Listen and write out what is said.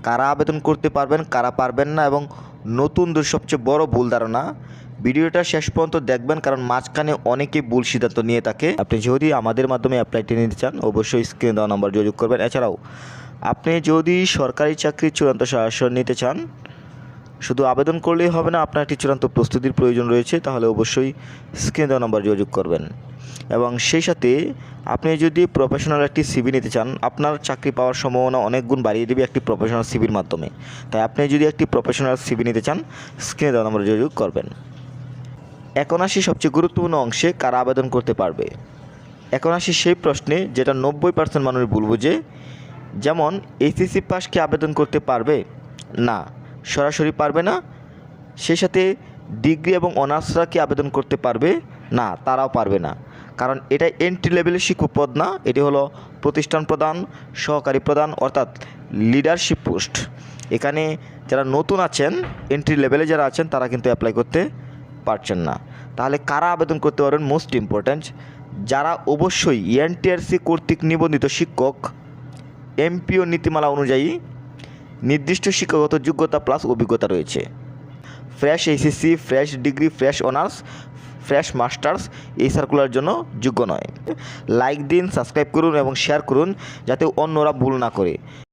কারা আবেদন করতে পারবেন, কারা পারবেন না এবং নতুনদের সবচেয়ে বড় ভুল ধারণা। ভিডিওটা শেষ পর্যন্ত দেখবেন, কারণ মাঝখানে অনেকেই ভুল সিদ্ধান্ত নিয়ে থাকে। আপনি যদি আমাদের মাধ্যমে অ্যাপ্লাইটি নিতে চান অবশ্যই স্ক্রিনে দেওয়া নাম্বার যোগাযোগ করবেন। এছাড়াও আপনি যদি সরকারি চাকরির চূড়ান্ত শাসন নিতে চান, শুধু আবেদন করলেই হবে না, আপনার একটি চূড়ান্ত প্রস্তুতির প্রয়োজন রয়েছে, তাহলে অবশ্যই স্ক্রিনে দেওয়া নাম্বার যোগাযোগ করবেন। এবং সেই সাথে আপনি যদি প্রফেশনাল একটি সিভি নিতে চান, আপনার চাকরি পাওয়ার সম্ভাবনা অনেক গুণ বাড়িয়ে দেবে একটি প্রফেশনাল সিভির মাধ্যমে। তাই আপনি যদি একটি প্রফেশনাল সিভি নিতে চান, স্ক্রিনে দেওয়া নাম্বার যোগাযোগ করবেন। এখন আসি সবচেয়ে গুরুত্বপূর্ণ অংশে, কারা আবেদন করতে পারবে। এখন আসি সেই প্রশ্নে যেটা 90% মানুষ ভুল বুঝে। যেমন এইচএসসি পাস কি আবেদন করতে পারবে? না, সরাসরি পারবে না। সেই সাথে ডিগ্রি এবং অনার্সরা কি আবেদন করতে পারবে? না, তারাও পারবে না। কারণ এটা এন্ট্রি লেভেলের শিক্ষক পদ না, এটি হলো প্রতিষ্ঠান প্রধান, সহকারী প্রধান, অর্থাৎ লিডারশিপ পোস্ট। এখানে যারা নতুন আছেন, এন্ট্রি লেভেলে যারা আছেন, তারা কিন্তু অ্যাপ্লাই করতে পারছেন না। তাহলে কারা আবেদন করতে পারবেন? মোস্ট ইম্পর্ট্যান্ট, যারা অবশ্যই এনটিআরসি কর্তৃক নিবন্ধিত শিক্ষক, এমপিও নীতিমালা অনুযায়ী নির্দিষ্ট শিক্ষাগত যোগ্যতা প্লাস অভিজ্ঞতা রয়েছে। Fresh HSC, fresh degree, fresh honours, fresh masters এই সার্কুলার জন্য যোগ্য নয়। লাইক দিন, সাবস্ক্রাইব করুন এবং শেয়ার করুন যাতে অন্যরা ভুল না করে।